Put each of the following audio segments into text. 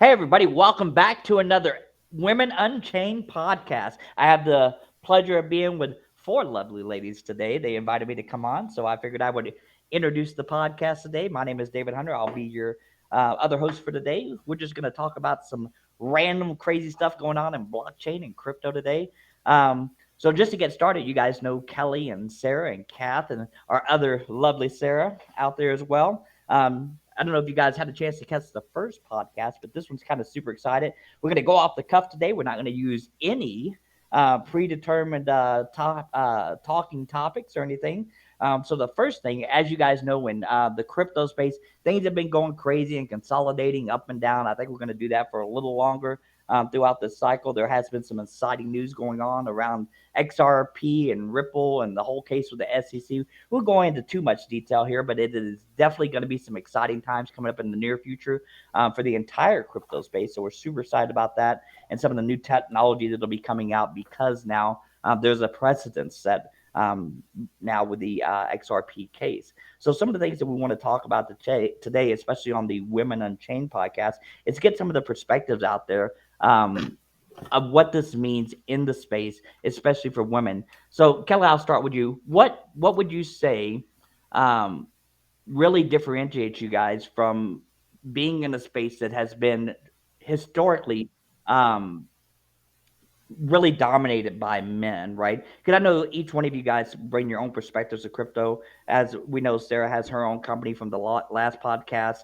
Hey, everybody, welcome back to another Women Unchained podcast. I have the pleasure of being with four lovely ladies today. They invited me to come on, so I figured I would introduce the podcast today. My name is David Hunter. I'll be your other host for today. We're just going to talk about some random crazy stuff going on in blockchain and crypto today. So, just to get started, you guys know Kelly and Sarah and Cath and our other lovely Sara out there as well. I don't know if you guys had a chance to catch the first podcast, but this one's kind of super excited. We're going to go off the cuff today. We're not going to use any predetermined talking topics or anything. So the first thing, as you guys know, in the crypto space, things have been going crazy and consolidating up and down. I think we're going to do that for a little longer throughout this cycle. There has been some exciting news going on around XRP and Ripple and the whole case with the SEC. We'll go into too much detail here, but it is definitely going to be some exciting times coming up in the near future for the entire crypto space. So we're super excited about that and some of the new technology that'll be coming out because now there's a precedent set now with the XRP case. So some of the things that we want to talk about today, especially on the Women Unchained podcast, is get some of the perspectives out there of what this means in the space, especially for women. So, Kelly, I'll start with you. What would you say um, really differentiates you guys from being in a space that has been historically um, really dominated by men, right? Because I know each one of you guys bring your own perspectives of crypto. As we know, Sara has her own company from the last podcast.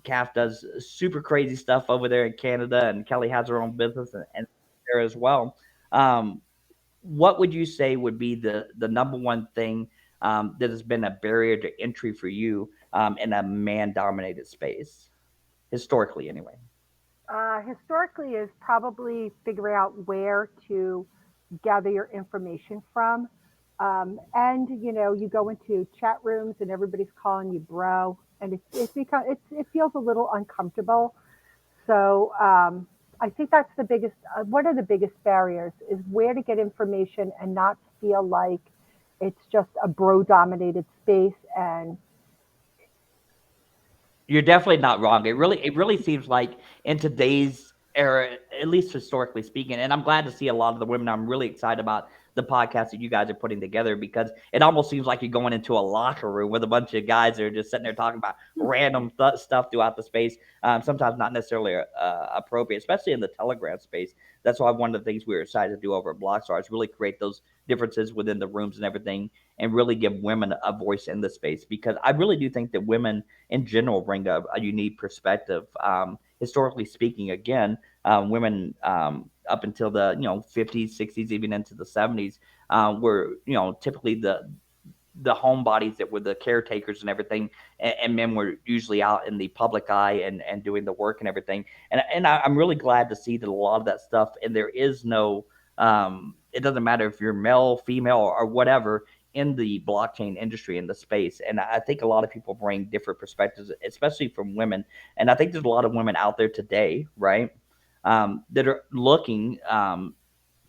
Cath does super crazy stuff over there in Canada, and Kelly has her own business and there as well. Um, what would you say would be the number one thing that has been a barrier to entry for you in a man dominated space, historically, anyway? Historically is probably figuring out where to gather your information from. And you go into chat rooms and everybody's calling you bro, and it feels a little uncomfortable. So I think that's the biggest. One of the biggest barriers is where to get information and not feel like it's just a bro dominated space. And You're definitely not wrong. It really seems like in today's era, at least historically speaking, and I'm glad to see a lot of the women. I'm really excited about the podcast that you guys are putting together because it almost seems like you're going into a locker room with a bunch of guys that are just sitting there talking about random stuff throughout the space. Sometimes not necessarily appropriate, especially in the Telegram space. That's why one of the things we were excited to do over at BlockStar is really create those differences within the rooms and everything, and really give women a voice in the space because I really do think that women in general bring a unique perspective. Historically speaking, again, women up until the 50s, 60s, even into the 70s were typically the homebodies that were the caretakers and everything, and men were usually out in the public eye and doing the work and everything. I'm really glad to see that a lot of that stuff, and there is no, it doesn't matter if you're male, female, or whatever in the blockchain industry in the space. And I think a lot of people bring different perspectives, especially from women. And I think there's a lot of women out there today, right, that are looking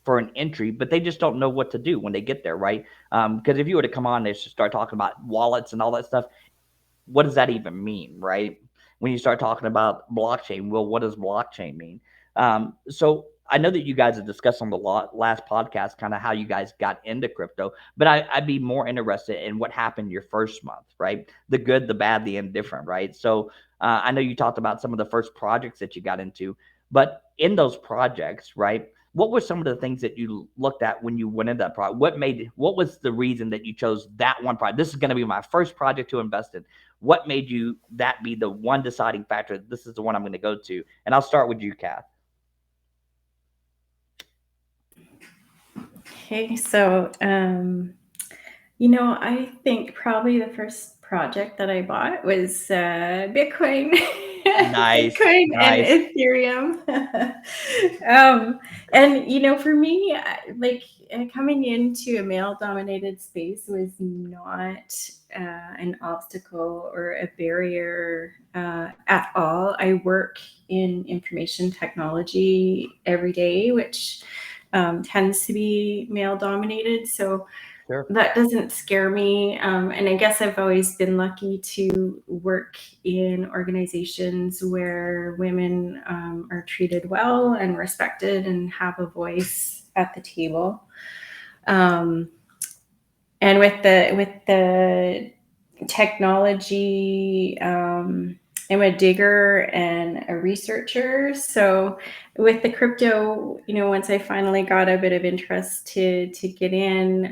for an entry, but they just don't know what to do when they get there, right? Because if you were to come on and start talking about wallets and all that stuff, what does that even mean, right? When you start talking about blockchain, well, what does blockchain mean? So I know that you guys have discussed on the last podcast kind of how you guys got into crypto, but I'd be more interested in what happened your first month, right? The good, the bad, the indifferent, right? So I know you talked about some of the first projects that you got into, but in those projects, right? What were some of the things that you looked at when you went into that project? What was the reason that you chose that one project? This is going to be my first project to invest in. What made you that be the one deciding factor? This is the one I'm going to go to. And I'll start with you, Cath. Okay, so I think probably the first project that I bought was Bitcoin, Nice, Bitcoin and nice. Ethereum. And for me, coming into a male-dominated space was not an obstacle or a barrier at all. I work in information technology every day, which tends to be male dominated. So Sure. that doesn't scare me. And I guess I've always been lucky to work in organizations where women are treated well and respected and have a voice at the table. Um, and with the technology, I'm a digger and a researcher. So with the crypto, once I finally got a bit of interest to get in,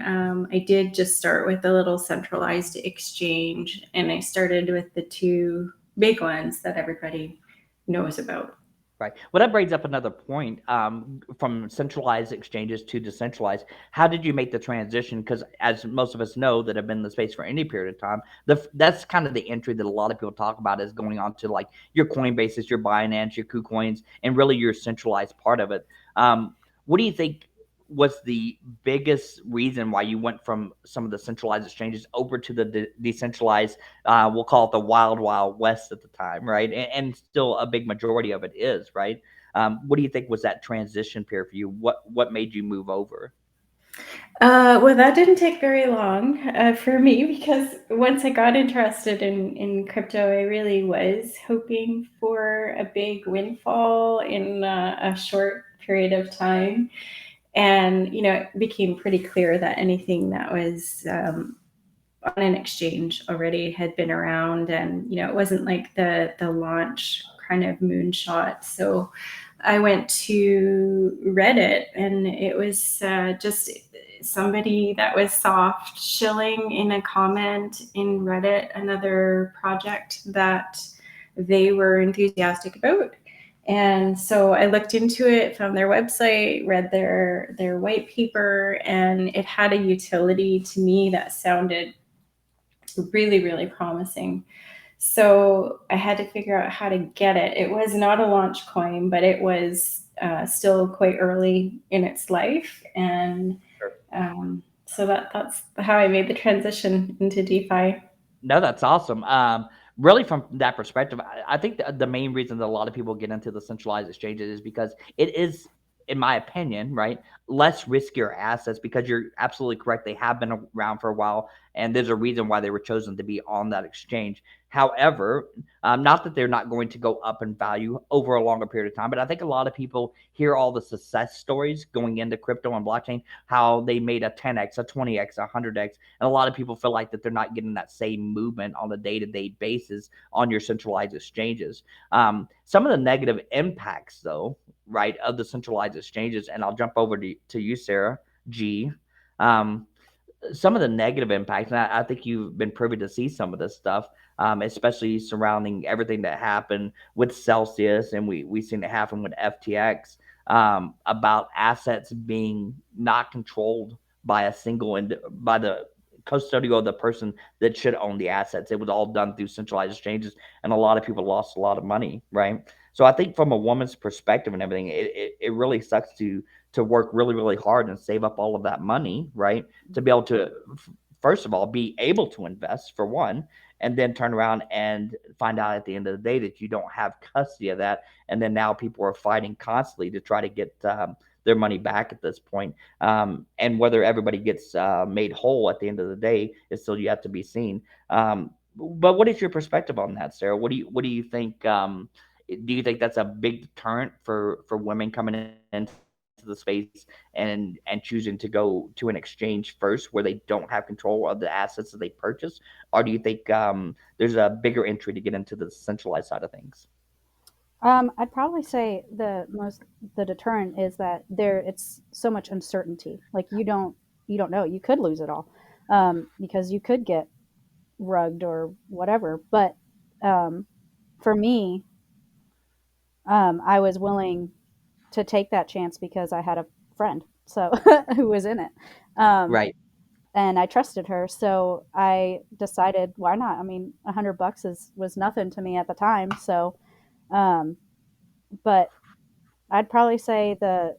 I did just start with a little centralized exchange, and I started with the two big ones that everybody knows about. Right. Well, that brings up another point. From centralized exchanges to decentralized, how did you make the transition? Because as most of us know that have been in the space for any period of time, that's kind of the entry that a lot of people talk about is going on to like your Coinbases, your Binance, your KuCoins, and really your centralized part of it. What do you think was the biggest reason why you went from some of the centralized exchanges over to the decentralized? We'll call it the wild, wild west at the time, right? And still a big majority of it is, right? What do you think was that transition period for you? What made you move over? Well, that didn't take very long for me, because once I got interested in crypto, I really was hoping for a big windfall in a short period of time. And, it became pretty clear that anything that was on an exchange already had been around, and it wasn't like the launch kind of moonshot. So I went to Reddit, and it was just somebody that was soft shilling in a comment in Reddit another project that they were enthusiastic about. And so I looked into it, found their website, read their white paper, and it had a utility to me that sounded really, really promising. So I had to figure out how to get it. It was not a launch coin, but it was still quite early in its life. And so that's how I made the transition into DeFi. No, that's awesome. Really, from that perspective, I think the main reason that a lot of people get into the centralized exchanges is because it is, in my opinion, right, less riskier assets. Because you're absolutely correct; they have been around for a while, and there's a reason why they were chosen to be on that exchange. However, not that they're not going to go up in value over a longer period of time, but I think a lot of people hear all the success stories going into crypto and blockchain, how they made a 10x, a 20x, a 100x, and a lot of people feel like that they're not getting that same movement on a day-to-day basis on your centralized exchanges. Some of the negative impacts, though, right, of the centralized exchanges, and I'll jump over to you, Sarah G. Um, some of the negative impacts, and I think you've been privy to see some of this stuff, especially surrounding everything that happened with Celsius, and we seen it happen with FTX, about assets being not controlled by a single by the custodial of the person that should own the assets. It was all done through centralized exchanges, and a lot of people lost a lot of money, right? So I think from a woman's perspective and everything, it really sucks to work really, really hard and save up all of that money, right? To be able to, first of all, be able to invest for one, and then turn around and find out at the end of the day that you don't have custody of that. And then now people are fighting constantly to try to get their money back at this point. And whether everybody gets made whole at the end of the day is still yet to be seen. But what is your perspective on that, Sarah? What do you think? Do you think that's a big deterrent for women coming into the space and choosing to go to an exchange first where they don't have control of the assets that they purchase, or do you think there's a bigger entry to get into the centralized side of things? I'd probably say the deterrent is that it's so much uncertainty. Like you don't know. You could lose it all, because you could get rugged or whatever. But um, for me, I was willing to take that chance because I had a friend so who was in it, um, Right. and I trusted her. So I decided, why not? I mean, $100 was nothing to me at the time. So, um, but I'd probably say the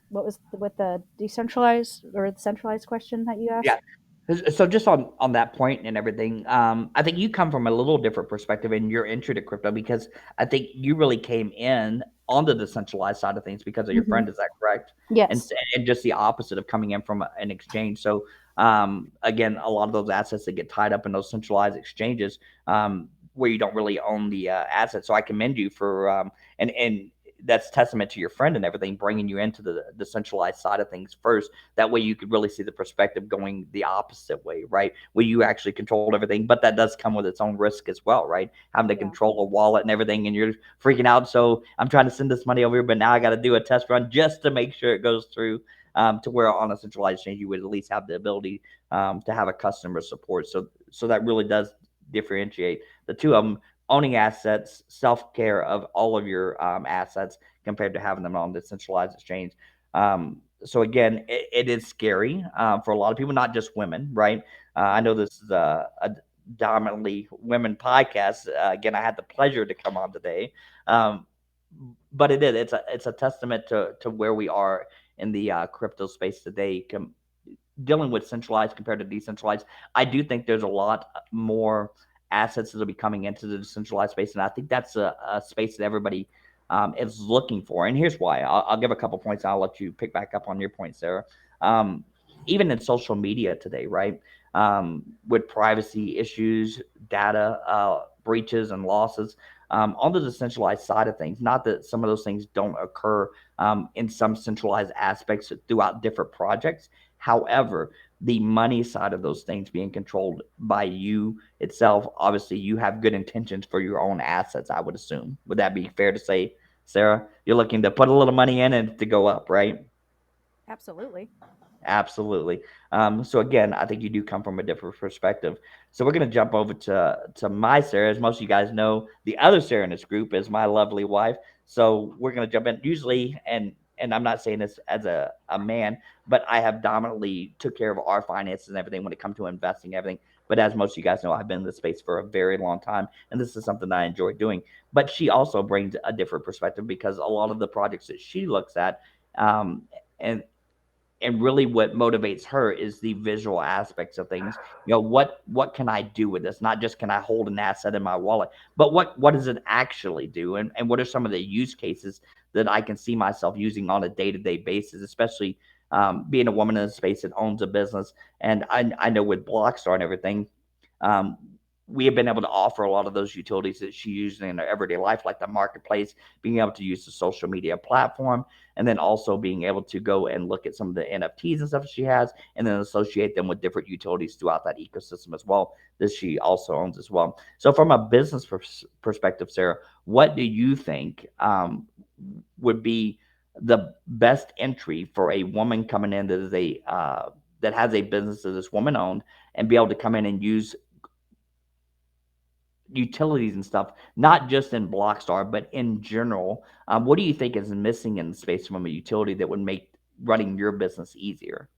what was with the decentralized or the centralized question that you Yeah. asked. So just on that point and everything, I think you come from a little different perspective in your entry to crypto, because I think you really came in on the decentralized side of things because of your Hmm. friend. Is that correct? And Yes. and just the opposite of coming in from an exchange. So Again, a lot of those assets that get tied up in those centralized exchanges, where you don't really own the assets. So I commend you for and that's testament to your friend and everything, bringing you into the centralized side of things first. That way you could really see the perspective going the opposite way, right? Where you actually control everything, but that does come with its own risk as well, right? Having to Yeah. control a wallet and everything, and you're freaking out. So I'm trying to send this money over here, but now I got to do a test run just to make sure it goes through. To where on a centralized exchange you would at least have the ability to have a customer support. So that really does differentiate the two of them. Owning assets, self care of all of your assets compared to having them on the centralized exchange. So again, it is scary for a lot of people, not just women, right? I know this is a dominantly women podcast. Again, I had the pleasure to come on today, um, but it is. It's a testament to where we are in the crypto space today, dealing with centralized compared to decentralized. I do think there's a lot more assets that will be coming into the decentralized space, and I think that's a space that everybody is looking for. And here's why. I'll give a couple points. And I'll let you pick back up on your point, Sarah. Um, Even in social media today, right? With privacy issues, data breaches, and losses. On the decentralized side of things, not that some of those things don't occur in some centralized aspects throughout different projects. However, the money side of those things being controlled by you itself, obviously, you have good intentions for your own assets, I would assume. Would that be fair to say, Sarah? You're looking to put a little money in and to go up, right? Absolutely. Absolutely. So again, I think you do come from a different perspective. So we're going to jump over to my Sarah. As most of you guys know, the other Sarah in this group is my lovely wife. So we're going to jump in. Usually, and I'm not saying this as a man, but I have dominantly took care of our finances and everything when it comes to investing and everything. But as most of you guys know, I've been in this space for a very long time, and this is something that I enjoy doing. But she also brings a different perspective because a lot of the projects that she looks at, um, and really what motivates her is the visual aspects of things. What can I do with this? Not just can I hold an asset in my wallet, but what does it actually do, and what are some of the use cases that I can see myself using on a day-to-day basis, especially being a woman in a space that owns a business. And I know with Blockstar and everything, um, we have been able to offer a lot of those utilities that she uses in her everyday life, like the marketplace, being able to use the social media platform, and then also being able to go and look at some of the NFTs and stuff she has, and then associate them with different utilities throughout that ecosystem as well that she also owns as well. So, from a business perspective, Sarah, what do you think would be the best entry for a woman coming in that is a that has a business that is woman owned and be able to come in and use utilities and stuff, not just in Blockstar, but in general? What do you think is missing in the space from a utility that would make running your business easier?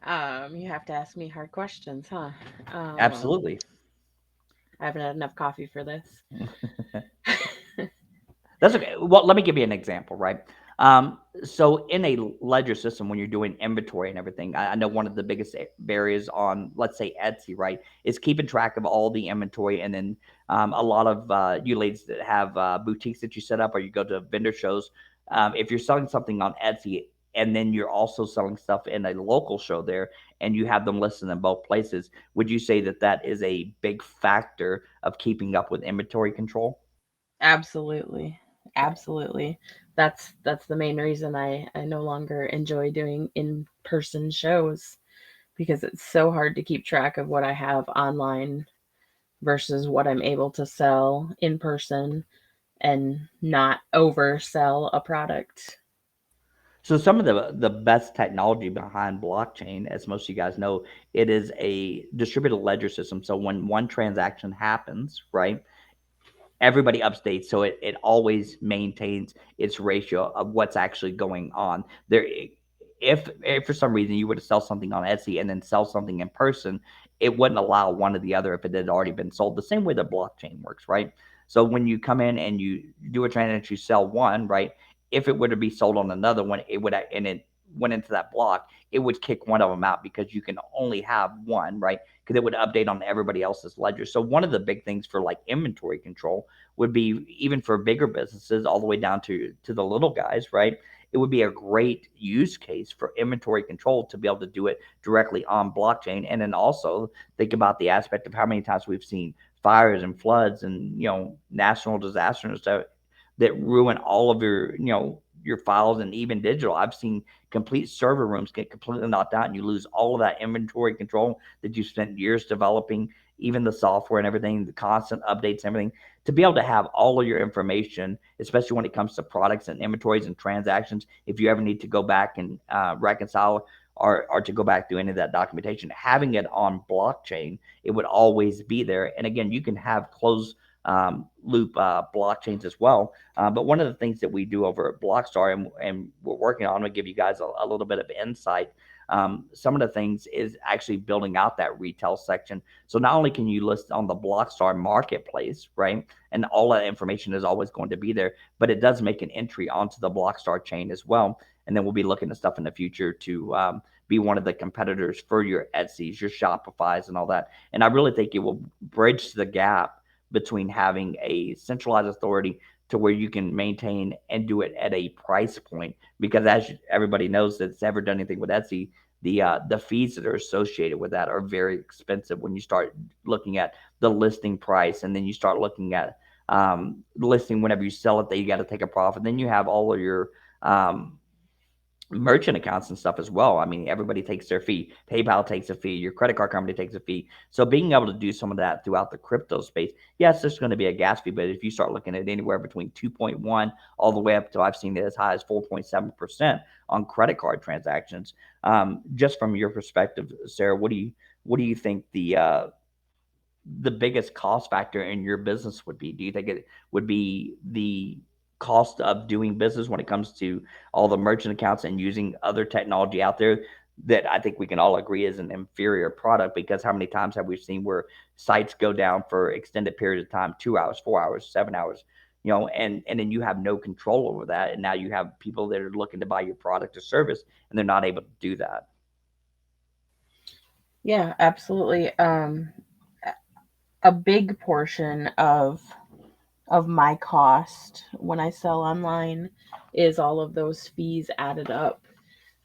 You have to ask me hard questions, huh? Um, Absolutely. I haven't had enough coffee for this. That's okay. Well, let me give you an example, right? So in a ledger system, when you're doing inventory and everything, I know one of the biggest barriers on, let's say, Etsy, right, is keeping track of all the inventory. And then a lot of you ladies that have boutiques that you set up or you go to vendor shows, if you're selling something on Etsy and then you're also selling stuff in a local show there and you have them listed in both places, would you say that that is a big factor of keeping up with inventory control? Absolutely. Okay. Absolutely. That's the main reason I no longer enjoy doing in-person shows, because it's so hard to keep track of what I have online versus what I'm able to sell in person and not oversell a product. So some of the best technology behind blockchain, as most of you guys know, it is a distributed ledger system. So when one transaction happens, right, everybody updates, so it always maintains its ratio of what's actually going on there. If for some reason you were to sell something on Etsy and then sell something in person, it wouldn't allow one or the other if it had already been sold, the same way the blockchain works, right? So when you come in and you do a transaction, you sell one, right? If it were to be sold on another one, it would, and it went into that block, it would kick one of them out because you can only have one, right? Because it would update on everybody else's ledger. So one of the big things for like inventory control would be, even for bigger businesses all the way down to the little guys, right, it would be a great use case for inventory control to be able to do it directly on blockchain. And then also think about the aspect of how many times we've seen fires and floods and national disasters that ruin all of your files and even digital. I've seen complete server rooms get completely knocked out and you lose all of that inventory control that you spent years developing, even the software and everything, the constant updates, everything. To be able to have all of your information, especially when it comes to products and inventories and transactions, if you ever need to go back and reconcile or to go back through any of that documentation, having it on blockchain, it would always be there. And again, you can have closed loop blockchains as well. But one of the things that we do over at BlockStar, and we're working on, I'm going to give you guys a little bit of insight. Some of the things is actually building out that retail section. So not only can you list on the BlockStar marketplace, right? And all that information is always going to be there, but it does make an entry onto the BlockStar chain as well. And then we'll be looking at stuff in the future to be one of the competitors for your Etsy's, your Shopify's, and all that. And I really think it will bridge the gap between having a centralized authority to where you can maintain and do it at a price point. Because as everybody knows that's ever done anything with Etsy, the fees that are associated with that are very expensive when you start looking at the listing price, and then you start looking at listing whenever you sell it, that you got to take a profit. Then you have all of your merchant accounts and stuff as well. I mean, everybody takes their fee. PayPal takes a fee. Your credit card company takes a fee. So being able to do some of that throughout the crypto space, yes, there's going to be a gas fee, but if you start looking at anywhere between 2.1 all the way up to, I've seen it as high as 4.7% on credit card transactions. Just from your perspective, Sarah, what do you think the biggest cost factor in your business would be? Do you think it would be the cost of doing business when it comes to all the merchant accounts and using other technology out there that I think we can all agree is an inferior product? Because how many times have we seen where sites go down for extended periods of time, 2 hours, 4 hours, 7 hours, and then you have no control over that. And now you have people that are looking to buy your product or service and they're not able to do that. Yeah, absolutely. A big portion of my cost when I sell online is all of those fees added up.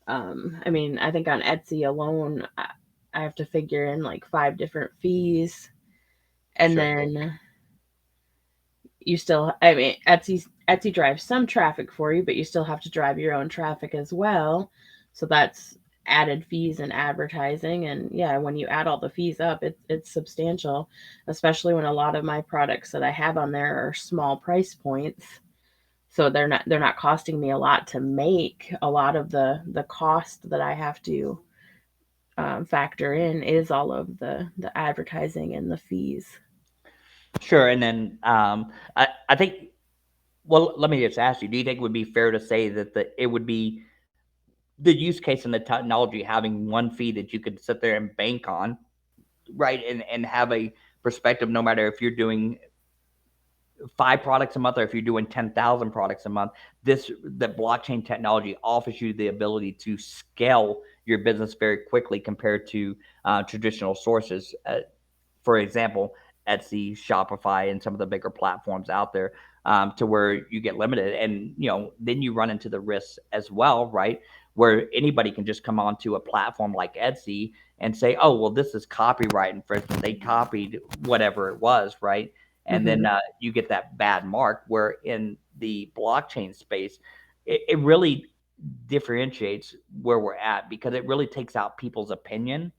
I mean, I think on Etsy alone, I have to figure in like 5 different fees, and Sure. then you still, I mean, Etsy drives some traffic for you, but you still have to drive your own traffic as well. So that's added fees and advertising. And yeah, when you add all the fees up, it's substantial, especially when a lot of my products that I have on there are small price points. So they're not costing me a lot to make. A lot of the cost that I have to factor in is all of the advertising and the fees. Sure. And then I think, well, let me just ask you, do you think it would be fair to say that it would be the use case and the technology having one fee that you could sit there and bank on, right? And have a perspective, no matter if you're doing 5 products a month or if you're doing 10,000 products a month, the blockchain technology offers you the ability to scale your business very quickly compared to traditional sources. For example, Etsy, Shopify, and some of the bigger platforms out there, to where you get limited. And, then you run into the risks as well, right? Where anybody can just come onto a platform like Etsy and say, oh, well, this is copyright infringement. They copied whatever it was, right? And then Mm-hmm. you get that bad mark. Where in the blockchain space, it really differentiates where we're at, because it really takes out people's opinion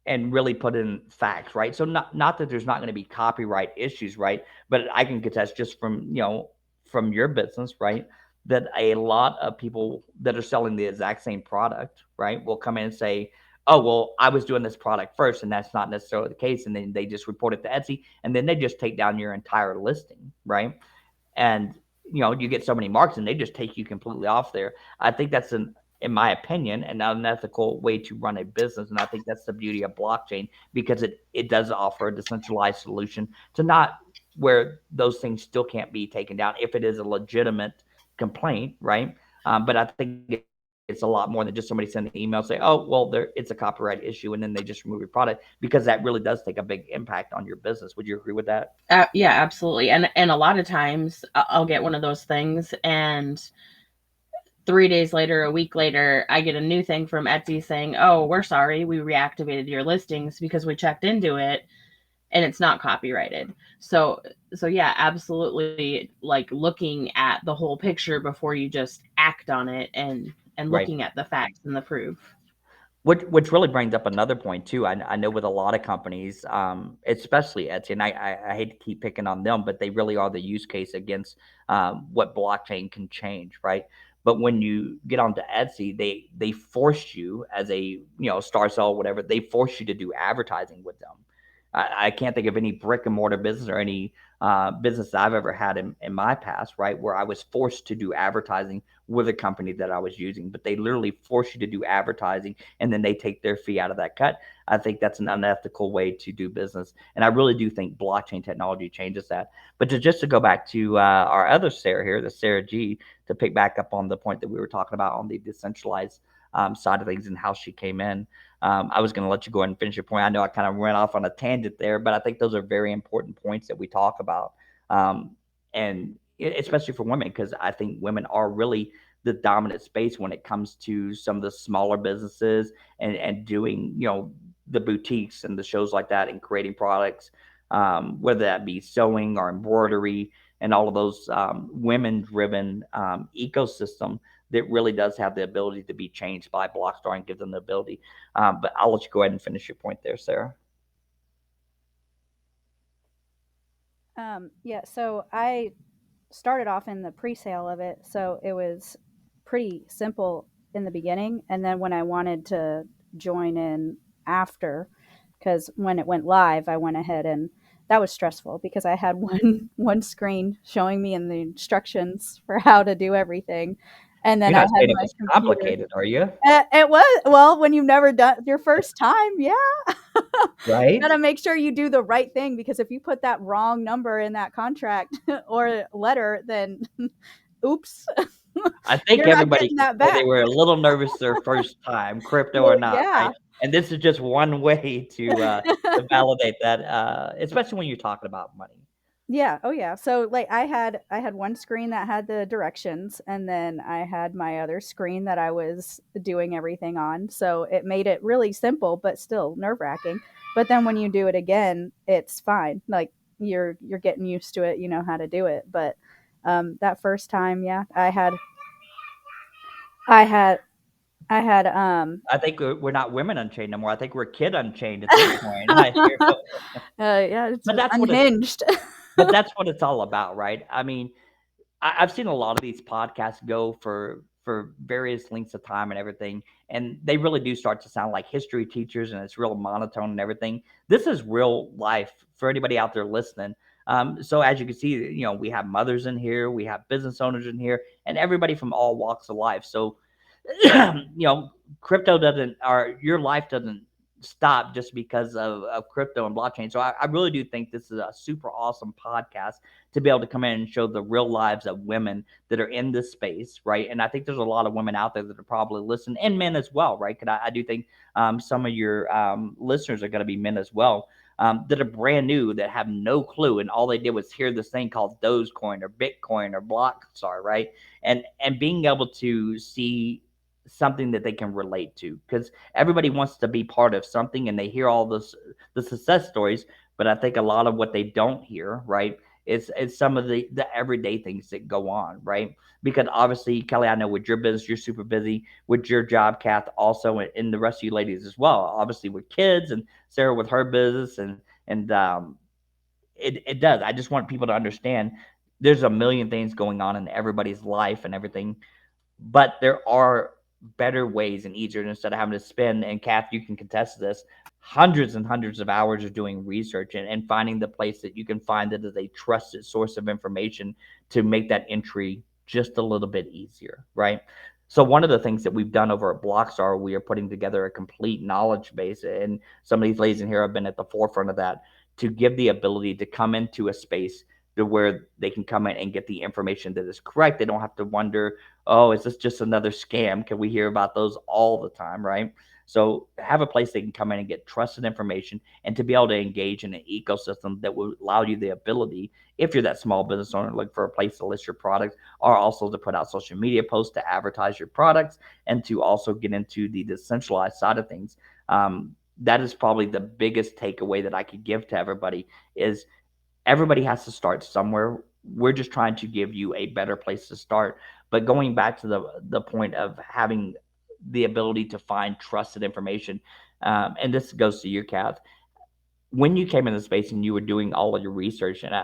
and really put in facts, right? So not that there's not going to be copyright issues, right? But I can attest just from from your business, right, that a lot of people that are selling the exact same product, right, will come in and say, "Oh, well, I was doing this product first," and that's not necessarily the case. And then they just report it to Etsy, and then they just take down your entire listing, right? And you get so many marks and they just take you completely off there. I think that's in my opinion, an unethical way to run a business. And I think that's the beauty of blockchain, because it does offer a decentralized solution to not where those things still can't be taken down if it is a legitimate complaint, right? But I think it's a lot more than just somebody sending an email say, oh, well, it's a copyright issue, and then they just remove your product, because that really does take a big impact on your business. Would you agree with that? Yeah, absolutely. And a lot of times I'll get one of those things, and 3 days later, a week later, I get a new thing from Etsy saying, "Oh, we're sorry, we reactivated your listings because we checked into it and it's not copyrighted." So yeah, absolutely, like looking at the whole picture before you just act on it, and Right. looking at the facts and the proof. Which really brings up another point too. I know with a lot of companies, especially Etsy, and I hate to keep picking on them, but they really are the use case against what blockchain can change, right? But when you get onto Etsy, they force you as a star sell, whatever, they force you to do advertising with them. I can't think of any brick and mortar business or any business I've ever had in my past, right, where I was forced to do advertising with a company that I was using, but they literally force you to do advertising and then they take their fee out of that cut. I think that's an unethical way to do business, and I really do think blockchain technology changes that. But just to go back to our other Sarah here, the Sarah G, to pick back up on the point that we were talking about on the decentralized side of things and how she came in. I was going to let you go ahead and finish your point. I know I kind of went off on a tangent there, but I think those are very important points that we talk about, um, and especially for women, because I think women are really the dominant space when it comes to some of the smaller businesses and doing the boutiques and the shows like that and creating products, whether that be sewing or embroidery and all of those women driven ecosystem that really does have the ability to be changed by Blockstar and give them the ability. But I'll let you go ahead and finish your point there, Sarah. Yeah, so I started off in the pre-sale of it, so it was pretty simple in the beginning. And then when I wanted to join in after, because when it went live, I went ahead and that was stressful because I had one screen showing me in the instructions for how to do everything, and You're then I not had saying it my was computer. complicated, are you? It was, well, when you've never done your first time, yeah. Right? Gotta make sure you do the right thing, because if you put that wrong number in that contract or letter, then oops, I think you're not everybody getting can that say they back. were a little nervous their first time, crypto or Well, not, right? yeah. And this is just one way to validate that, especially when you're talking about money. Yeah, oh yeah. So like I had one screen that had the directions, and then I had my other screen that I was doing everything on. So it made it really simple but still nerve-wracking. But then when you do it again, it's fine. Like you're getting used to it, you know how to do it. But that first time, yeah, I had I had I think we're not women unchained no more. I think we're kid unchained at this point. I hear, yeah, it's but that's what it's unhinged. but that's what it's all about, right? I mean, I've seen a lot of these podcasts go for various lengths of time and everything, and they really do start to sound like history teachers, and it's real monotone and everything. This is real life for anybody out there listening. So as you can see, we have mothers in here, we have business owners in here, and everybody from all walks of life. So crypto doesn't, or your life doesn't stop just because of crypto and blockchain. So I really do think this is a super awesome podcast to be able to come in and show the real lives of women that are in this space, right? And I think there's a lot of women out there that are probably listening, and men as well, right? Because I do think some of your listeners are going to be men as well. That are brand new, that have no clue, and all they did was hear this thing called Dogecoin or Bitcoin or BlockStar, right? And being able to see something that they can relate to, because everybody wants to be part of something and they hear all this the success stories, but I think a lot of what they don't hear, right, is some of the everyday things that go on, right? Because obviously, Kelly, I know with your business, you're super busy with your job, Kath, also, and the rest of you ladies as well. Obviously, with kids, and Sarah with her business, and it does. I just want people to understand there's a million things going on in everybody's life and everything, but there are better ways and easier instead of having to spend, and Kath, you can contest to this, hundreds and hundreds of hours of doing research and finding the place that you can find that is a trusted source of information to make that entry just a little bit easier, right? So one of the things that we've done over at Blockstar, we are putting together a complete knowledge base, and some of these ladies in here have been at the forefront of that, to give the ability to come into a space to where they can come in and get the information that is correct. They don't have to wonder, oh, is this just another scam? Can we hear about those all the time, right? So have a place they can come in and get trusted information, and to be able to engage in an ecosystem that will allow you the ability, if you're that small business owner looking for a place to list your products, or also to put out social media posts to advertise your products, and to also get into the decentralized side of things. That is probably the biggest takeaway that I could give to everybody is everybody has to start somewhere. We're just trying to give you a better place to start. But going back to the point of having the ability to find trusted information, and this goes to you, Cath, when you came into space and you were doing all of your research, and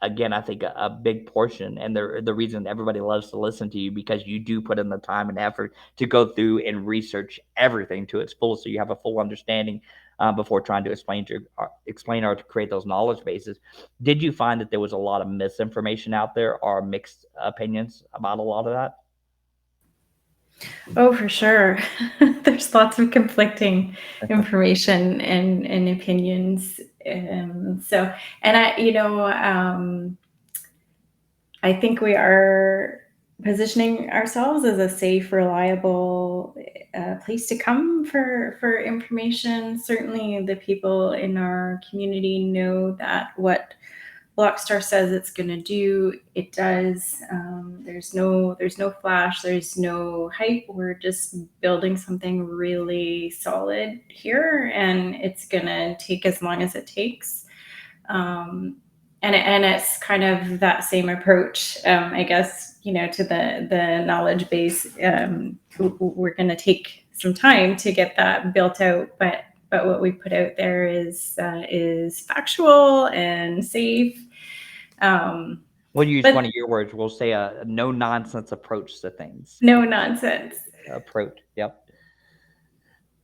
again, I think a big portion, and the reason everybody loves to listen to you, because you do put in the time and effort to go through and research everything to its full, so you have a full understanding before trying to explain or to create those knowledge bases. Did you find that there was a lot of misinformation out there or mixed opinions about a lot of that? Oh, for sure. There's lots of conflicting information and opinions. So, and I think we are positioning ourselves as a safe, reliable place to come for information. Certainly, the people in our community know that what BlockStar says it's going to do, it does. There's no flash. There's no hype. We're just building something really solid here, and it's going to take as long as it takes. And it's kind of that same approach, I guess, to the knowledge base. We're going to take some time to get that built out, but what we put out there is factual and safe. We'll use But one of your words. We'll say a no nonsense approach to things. no nonsense. Approach. Yep.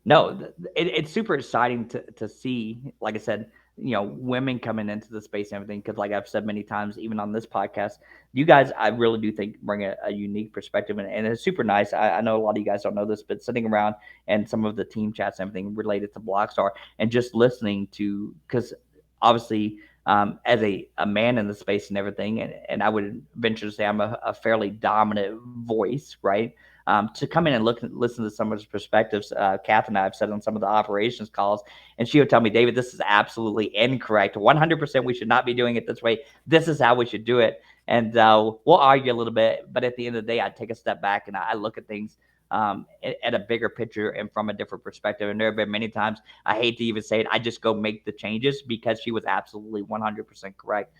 No, it's super exciting to see, like I said, women coming into the space and everything. Because, like I've said many times, even on this podcast, you guys, I really do think bring a unique perspective, and it's super nice. I know a lot of you guys don't know this, but sitting around and some of the team chats and everything related to Blockstar, and just listening to, because obviously, as a man in the space and everything, and I would venture to say I'm a fairly dominant voice, right? To come in and listen to some of his perspectives. Cath and I have said on some of the operations calls, and she would tell me, David, this is absolutely incorrect. 100% we should not be doing it this way. This is how we should do it. And we'll argue a little bit, but at the end of the day, I take a step back and I look at things at a bigger picture and from a different perspective. And there have been many times, I hate to even say it, I just go make the changes because she was absolutely 100% correct.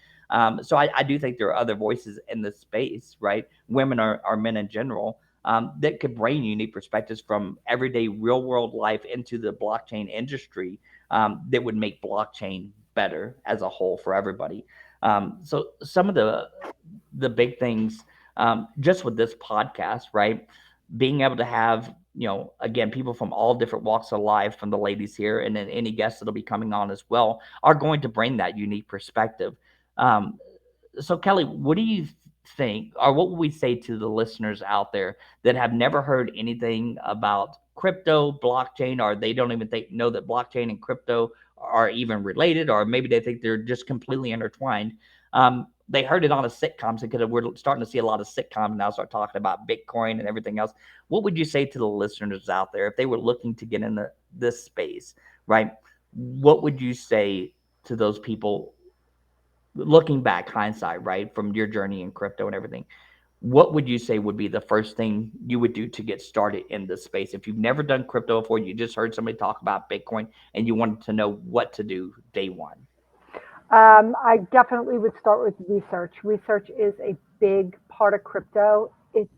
So I do think there are other voices in this space, right? Women are men in general, that could bring unique perspectives from everyday real world life into the blockchain industry, that would make blockchain better as a whole for everybody. So some of the big things, just with this podcast, right? Being able to have, again, people from all different walks of life, from the ladies here, and then any guests that'll be coming on as well, are going to bring that unique perspective. Um, so Kelly, what do you think, or what would we say to the listeners out there that have never heard anything about crypto, blockchain, or they don't even know that blockchain and crypto are even related, or maybe they think they're just completely intertwined? They heard it on a sitcom, because we're starting to see a lot of sitcoms now start talking about Bitcoin and everything else. What would you say to the listeners out there if they were looking to get into this space, right? What would you say to those people looking back, hindsight, right, from your journey in crypto and everything? What would you say would be the first thing you would do to get started in this space? If you've never done crypto before, you just heard somebody talk about Bitcoin and you wanted to know what to do day one. I definitely would start with research. Research is a big part of crypto. It's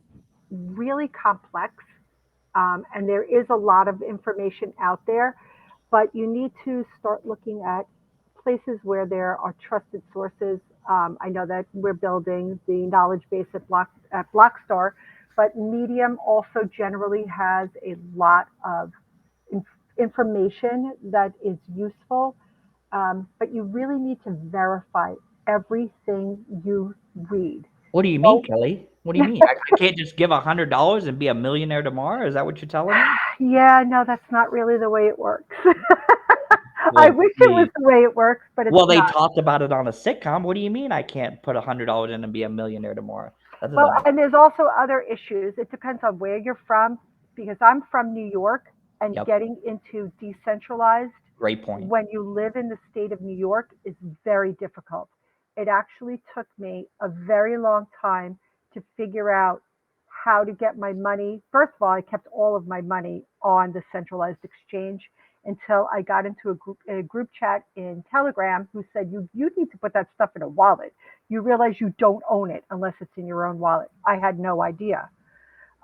really complex, and there is a lot of information out there, but you need to start looking at places where there are trusted sources. I know that we're building the knowledge base at Blockstar, but Medium also generally has a lot of information that is useful, but you really need to verify everything you read. What do you mean, Well, Kelly? What do you mean? I can't just give $100 and be a millionaire tomorrow? Is that what you're telling me? yeah, no, that's not really the way it works. I Well, wish it was geez. the way it works, but it's Well, they not. talked about it on a sitcom. What do you mean I can't put $100 in and be a millionaire tomorrow? That Well, doesn't make and there's also other issues. It depends on where you're from, because I'm from New York, and Yep. getting into decentralized Great point. when you live in the state of New York is very difficult. It actually took me a very long time to figure out how to get my money. First of all, I kept all of my money on the centralized exchange until I got into a group chat in Telegram who said, you need to put that stuff in a wallet. You realize you don't own it unless it's in your own wallet. I had no idea.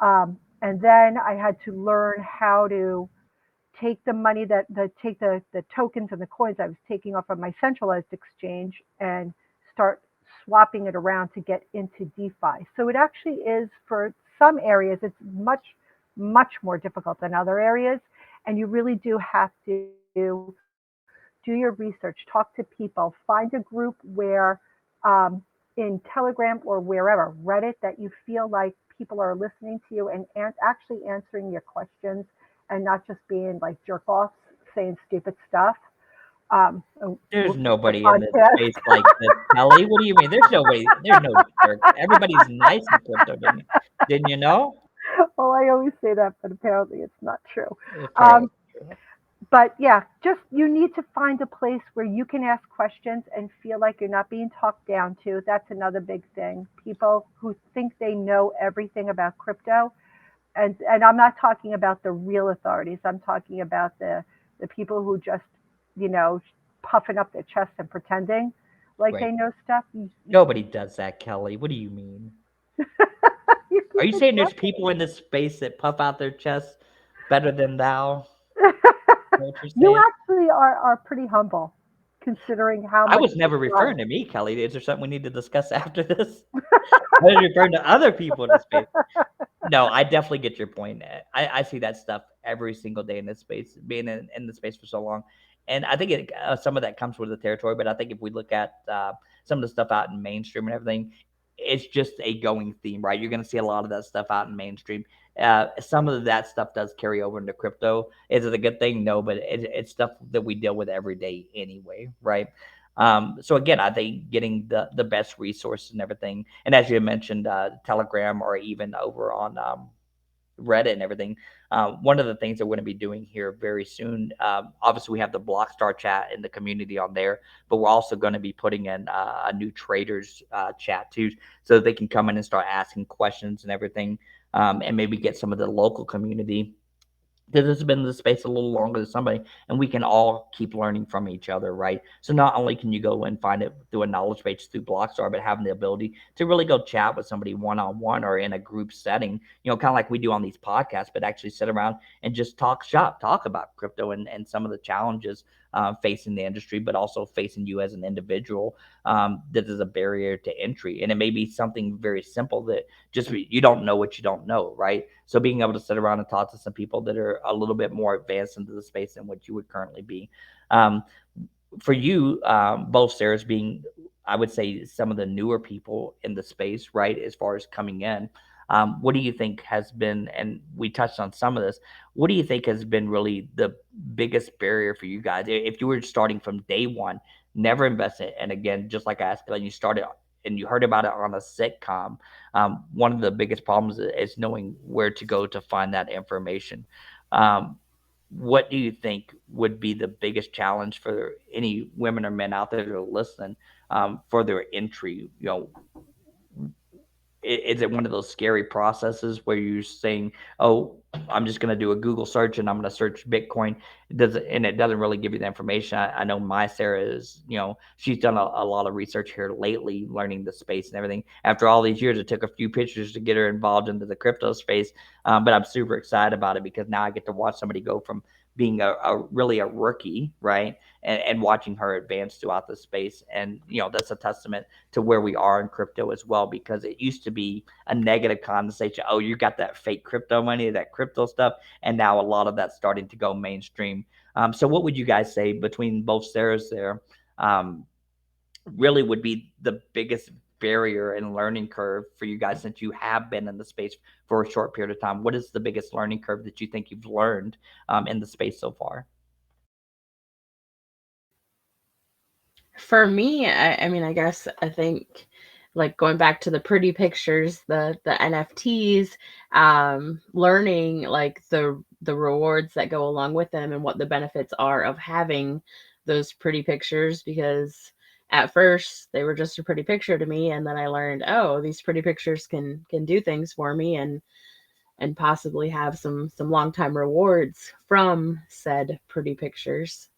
And then I had to learn how to take the money take the tokens and the coins I was taking off of my centralized exchange and start swapping it around to get into DeFi. So it actually is, for some areas, it's much, much more difficult than other areas. And you really do have to do your research, talk to people, find a group where um, in Telegram or wherever, Reddit, that you feel like people are listening to you and actually answering your questions and not just being like jerk offs saying stupid stuff. There's We'll keep the nobody in this podcast. space like this, Kelly. What do you mean? There's nobody. There's no jerk. Everybody's nice in crypto, didn't you know? Well, I always say that, but apparently it's not true. Apparently Um, true. but yeah, just you need to find a place where you can ask questions and feel like you're not being talked down to. That's another big thing. People who think they know everything about crypto, and I'm not talking about the real authorities. I'm talking about the people who just, you know, puffing up their chest and pretending like Right. they know stuff. Nobody does that, Kelly. What do you mean? You Are keep you saying there's interrupting people in this space that puff out their chests better than thou? me. Know what you're You saying? actually are pretty humble, considering how I much was you've never referring grown. to me, Kelly. Is there something we need to discuss after this? I was referring to other people in the space. No, I definitely get your point. I see that stuff every single day in this space, being in the space for so long. And I think some of that comes with the territory. But I think if we look at some of the stuff out in mainstream and everything, it's just a going theme, right? You're going to see a lot of that stuff out in mainstream. Some of that stuff does carry over into crypto. Is it a good thing? No, but it's stuff that we deal with every day anyway, right? So again, I think getting the best resources and everything, and as you mentioned, Telegram or even over on Reddit and everything. One of the things that we're going to be doing here very soon, obviously we have the BlockStar chat in the community on there, but we're also going to be putting in a new traders chat too, so that they can come in and start asking questions and everything, and maybe get some of the local community that has been in the space a little longer than somebody, and we can all keep learning from each other, right? So not only can you go and find it through a knowledge base through Blockstar, but having the ability to really go chat with somebody one on one or in a group setting, kind of like we do on these podcasts, but actually sit around and just talk shop, talk about crypto and some of the challenges facing the industry, but also facing you as an individual. That is a barrier to entry, and it may be something very simple that just you don't know what you don't know, right? So being able to sit around and talk to some people that are a little bit more advanced into the space than what you would currently be. Um, for you, both Sarah's being, I would say, some of the newer people in the space, right? As far as coming in, what do you think has been? And we touched on some of this. What do you think has been really the biggest barrier for you guys? If you were starting from day one, never invested, and again, just like I asked, and you started and you heard about it on a sitcom, one of the biggest problems is knowing where to go to find that information. Um, what do you think would be the biggest challenge for any women or men out there that are listening, for their entry? Is it one of those scary processes where you're saying, "Oh, I'm just going to do a Google search and I'm going to search Bitcoin"? It doesn't really give you the information. I know my Sarah is, she's done a lot of research here lately, learning the space and everything. After all these years, it took a few pictures to get her involved into the crypto space, but I'm super excited about it because now I get to watch somebody go from being really a rookie, right, and watching her advance throughout the space, and that's a testament to where we are in crypto as well, because it used to be a negative conversation. Oh, you got that fake crypto money, that crypto stuff. And now a lot of that's starting to go mainstream. So what would you guys say between both Sarahs there, um, really would be the biggest barrier and learning curve for you guys, since you have been in the space for a short period of time? What is the biggest learning curve that you think you've learned in the space so far? For me, I mean, I guess I think like going back to the pretty pictures, the NFTs, learning like the rewards that go along with them and what the benefits are of having those pretty pictures, because at first they were just a pretty picture to me, and then I learned, oh, these pretty pictures can do things for me, and possibly have some long time rewards from said pretty pictures.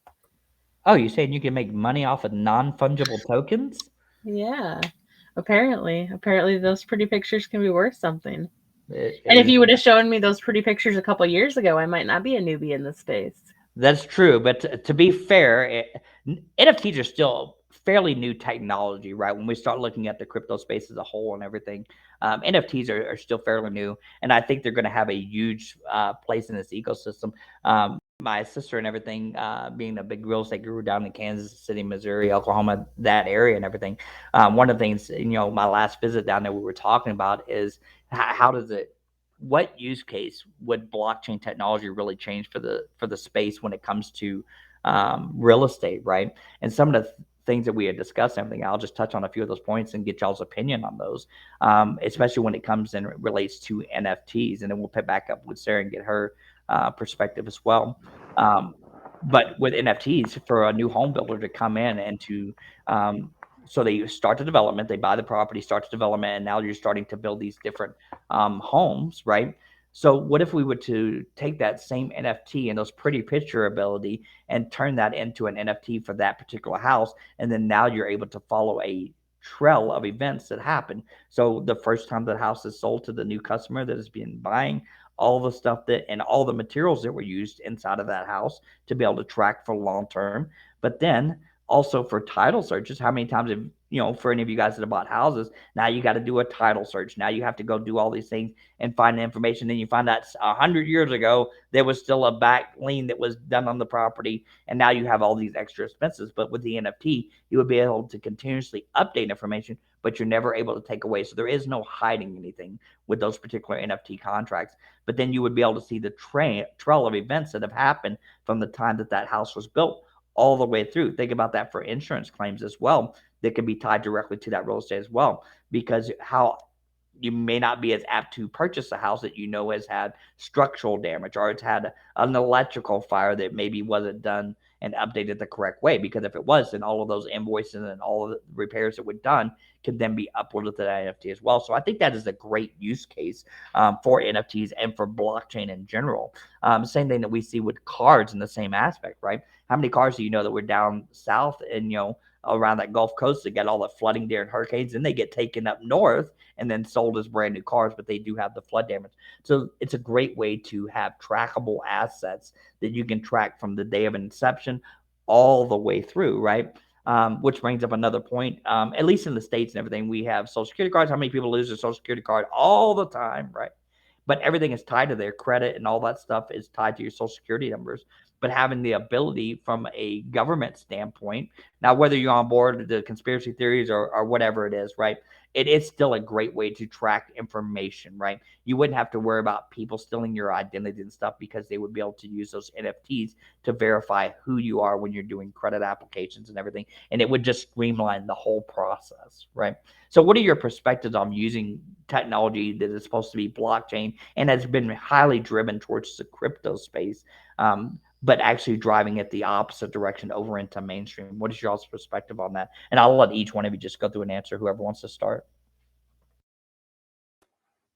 Oh, you saying you can make money off of non-fungible tokens? Yeah. Apparently those pretty pictures can be worth something. And if It, you would have shown me those pretty pictures a couple years ago, I might not be a newbie in this space. That's true, but to be fair, NFTs are still fairly new technology, right? When we start looking at the crypto space as a whole and everything, NFTs are still fairly new, and I think they're going to have a huge place in this ecosystem. My sister and everything, being a big real estate guru down in Kansas City, Missouri, Oklahoma, that area and everything. One of the things, my last visit down there, we were talking about is how does it what use case would blockchain technology really change for the space when it comes to real estate, right? And some of the things that we had discussed, and everything, I'll just touch on a few of those points and get y'all's opinion on those, especially when it comes and relates to NFTs, and then we'll pick back up with Sarah and get her perspective as well. Um, but with NFTs, for a new home builder to come in and to so they start the development, they buy the property, start the development, and now you're starting to build these different homes, right? So what if we were to take that same NFT and those pretty picture ability and turn that into an NFT for that particular house, and then now you're able to follow a trail of events that happen. So the first time the house is sold to the new customer that has been buying, all the stuff that and all the materials that were used inside of that house to be able to track for long term. But then also for title searches, how many times have for any of you guys that have bought houses, now you got to do a title search. Now you have to go do all these things and find the information. Then you find out 100 years ago there was still a back lien that was done on the property, and now you have all these extra expenses. But with the NFT, you would be able to continuously update information, but you're never able to take away. So there is no hiding anything with those particular NFT contracts. But then you would be able to see the trail of events that have happened from the time that that house was built all the way through. Think about that for insurance claims as well, that can be tied directly to that real estate as well, because how you may not be as apt to purchase a house that has had structural damage, or it's had an electrical fire that maybe wasn't done and updated the correct way. Because if it was, then all of those invoices and all of the repairs that were done could then be uploaded to that NFT as well. So I think that is a great use case for NFTs and for blockchain in general. Same thing that we see with cards in the same aspect, right? How many cars do you know that were down south and around that Gulf Coast that got all the flooding during hurricanes, and they get taken up north and then sold as brand new cars, but they do have the flood damage. So it's a great way to have trackable assets that you can track from the day of inception all the way through, right? Which brings up another point. At least in the States and everything, we have Social Security cards. How many people lose their Social Security card all the time, right? But everything is tied to their credit, and all that stuff is tied to your Social Security numbers. But having the ability from a government standpoint, now whether you're on board with the conspiracy theories or whatever it is, right? It is still a great way to track information, right? You wouldn't have to worry about people stealing your identity and stuff, because they would be able to use those NFTs to verify who you are when you're doing credit applications and everything. And it would just streamline the whole process, right? So what are your perspectives on using technology that is supposed to be blockchain and has been highly driven towards the crypto space, but actually driving it the opposite direction over into mainstream? What is y'all's perspective on that? And I'll let each one of you just go through and answer, whoever wants to start.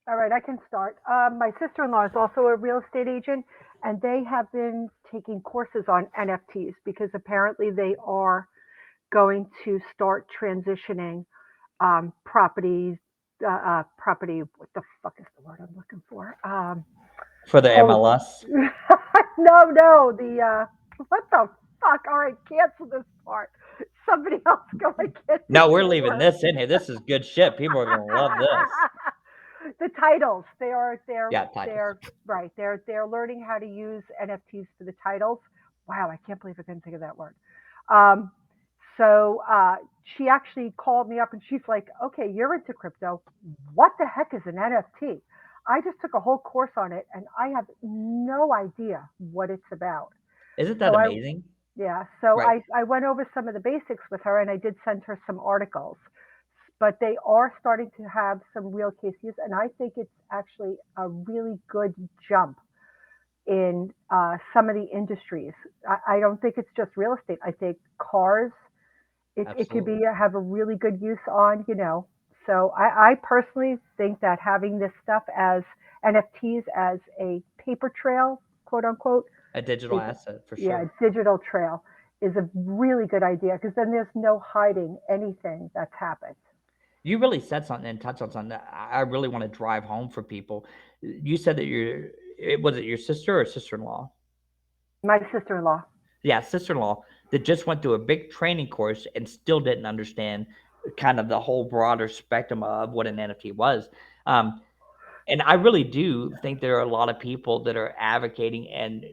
All right, I can start. My sister-in-law is also a real estate agent, and they have been taking courses on NFTs because apparently they are going to start transitioning property. What the fuck is the word I'm looking for? For the Oh, MLS? no, what the fuck? All right, cancel this part. Somebody else go. I can't think No, of we're the leaving word. this in here. This is good shit. People are going to love this. The titles. They are Yeah, titles. they're right. They're learning how to use NFTs for the titles. Wow, I can't believe I couldn't think of that word. Um, so she actually called me up and she's like, "Okay, you're into crypto. What the heck is an NFT?" I just took a whole course on it and I have no idea what it's about. Isn't So that amazing? yeah, so Right. I went over some of the basics with her and I did send her some articles. But they are starting to have some real case use, and I think it's actually a really good jump in some of the industries. I don't think it's just real estate. I think cars, it could Absolutely. be have a really good use on, you know. So I personally think that having this stuff as NFTs as a paper trail, quote unquote, A digital is asset for yeah, sure. digital trail is a really good idea because then there's no hiding anything that's happened. You really said something and touched on something that I really want to drive home for people. You said that was it your sister or sister-in-law? My sister-in-law. Yeah, sister-in-law that just went through a big training course and still didn't understand kind of the whole broader spectrum of what an NFT was. Um, and I really do think there are a lot of people that are advocating and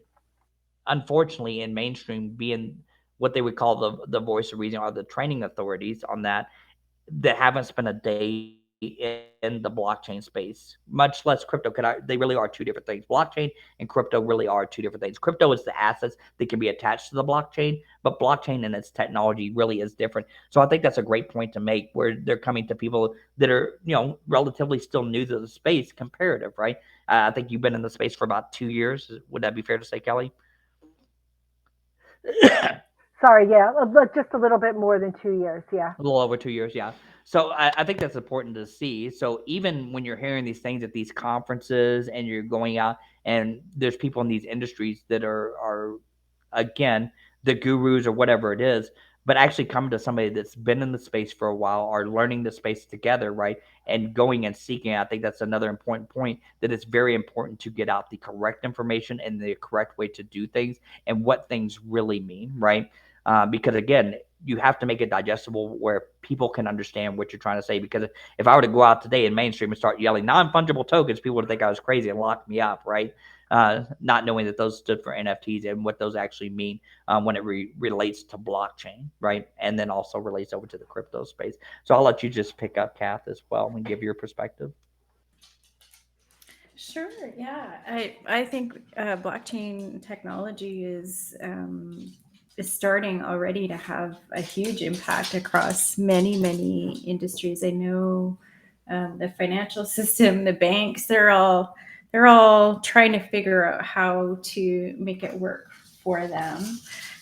unfortunately in mainstream being what they would call the voice of reason or the training authorities on that haven't spent a day in the blockchain space, much less crypto. They really are two different things. Blockchain and crypto really are two different things. Crypto is the assets that can be attached to the blockchain, but blockchain and its technology really is different. So I think that's a great point to make where they're coming to people that are, relatively still new to the space comparative, right? I think you've been in the space for about 2 years. Would that be fair to say, Kelly? Sorry, yeah, just a little bit more than 2 years. Yeah. A little over 2 years, yeah. So I think that's important to see. So even when you're hearing these things at these conferences and you're going out and there's people in these industries that are again the gurus or whatever it is, but actually coming to somebody that's been in the space for a while are learning the space together, right? And going and seeking. I think that's another important point that it's very important to get out the correct information and the correct way to do things and what things really mean, right? Because again, you have to make it digestible where people can understand what you're trying to say. Because if I were to go out today in mainstream and start yelling non-fungible tokens, people would think I was crazy and lock me up, right? Not knowing that those stood for NFTs and what those actually mean when it relates to blockchain, right? And then also relates over to the crypto space. So I'll let you just pick up, Cath, as well and give your perspective. Sure. Yeah. I think blockchain technology is starting already to have a huge impact across many industries. I know the financial system, the banks, they're all trying to figure out how to make it work for them.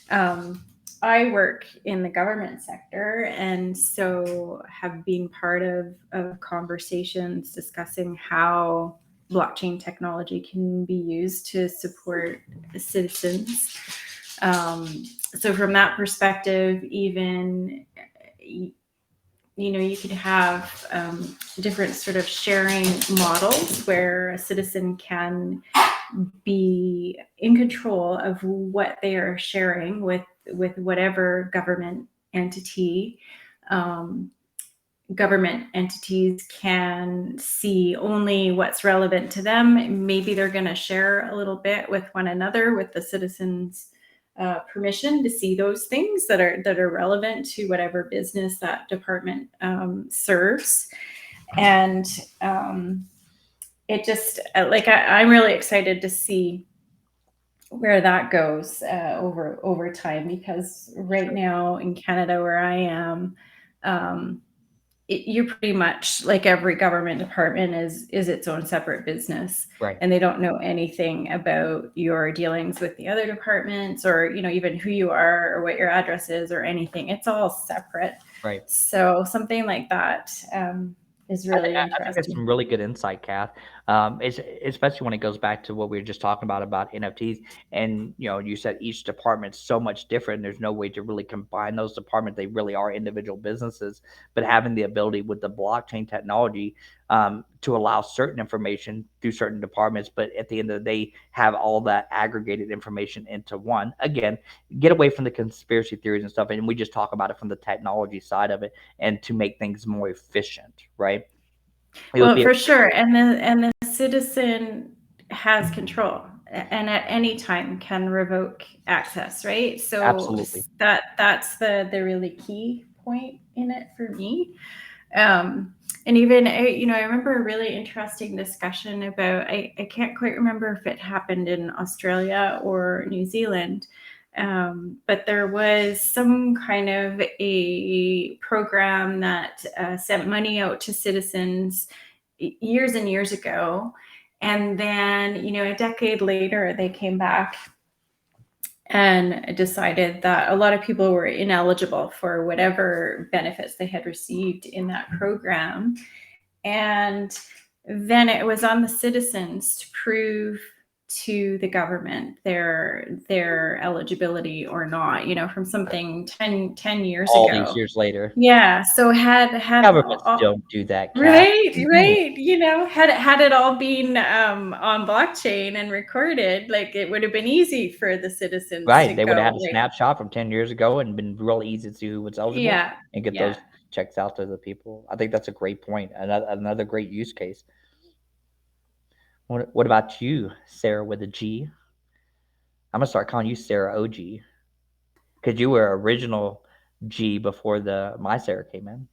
Um, I work in the government sector, and so have been part of conversations discussing how blockchain technology can be used to support citizens. So from that perspective, even you could have different sort of sharing models where a citizen can be in control of what they are sharing with whatever government entity. Um, Government entities can see only what's relevant to them. Maybe they're going to share a little bit with one another with the citizens' permission to see those things that are relevant to whatever business that department serves. And it just I'm really excited to see where that goes over time, because right now in Canada where I am, you're pretty much like every government department is its own separate business, Right. and they don't know anything about your dealings with the other departments, or even who you are or what your address is or anything. It's all separate. Right. So something like that is really I think that's interesting. some really good insight, Kath. Especially when it goes back to what we were just talking about NFTs. And you said each department's so much different. There's no way to really combine those departments. They really are individual businesses. But having the ability with the blockchain technology to allow certain information through certain departments, but at the end of the day, have all that aggregated information into one. Again, get away from the conspiracy theories and stuff, and we just talk about it from the technology side of it, and to make things more efficient, right? It would Well, be for sure, and the citizen has control, and at any time can revoke access, right? So absolutely that's the really key point in it for me. And even I remember a really interesting discussion about, I can't quite remember if it happened in Australia or New Zealand, but there was some kind of a program that sent money out to citizens years and years ago, And then, a decade later, they came back and decided that a lot of people were ineligible for whatever benefits they had received in that program. And then it was on the citizens to prove to the government their eligibility or not, from something 10 years All these ago. years later, Yeah. So had governments don't do that, Cath. right, had it all been on blockchain and recorded, like it would have been easy for the citizens to Right, they would have go had a like, snapshot from 10 years ago and been real easy to see who was eligible yeah, and get yeah. those checks out to the people. I think that's a great point. Another great use case. What about you, Sarah with a G? I'm gonna start calling you Sarah OG because you were original G before the my Sarah came in.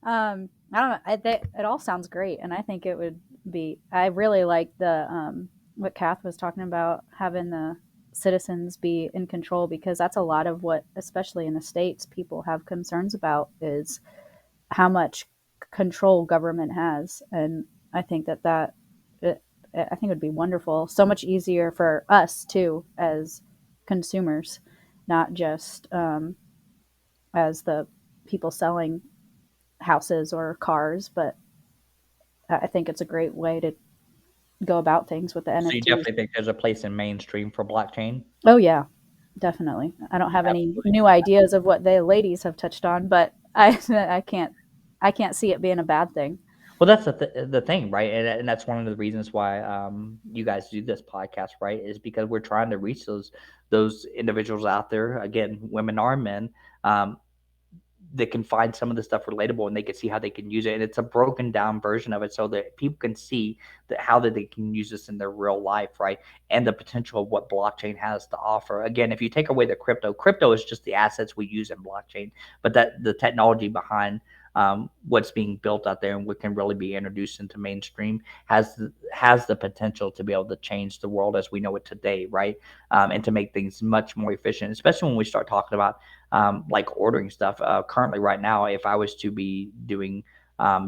I don't know. It all sounds great, and I think it would be. I really like the what Cath was talking about, having the citizens be in control, because that's a lot of what, especially in the states, people have concerns about is how much control government has, and I think it, I think it would be wonderful. So much easier for us too as consumers, not just as the people selling houses or cars, but I think it's a great way to go about things with the So you NFTs. definitely think there's a place in mainstream for blockchain? Oh yeah, definitely. I don't have any Absolutely. new ideas of what the ladies have touched on, but I can't see it being a bad thing. Well, that's the thing, right? And that's one of the reasons why you guys do this podcast, right? Is because we're trying to reach those individuals out there. Again, women are men. Um, that can find some of the stuff relatable and they can see how they can use it. And it's a broken down version of it so that people can see that how that they can use this in their real life, right? And the potential of what blockchain has to offer. Again, if you take away the crypto is just the assets we use in blockchain, but that the technology behind what's being built out there and what can really be introduced into mainstream has the potential to be able to change the world as we know it today, right? And to make things much more efficient, especially when we start talking about like ordering stuff. Currently, right now, if I was to be doing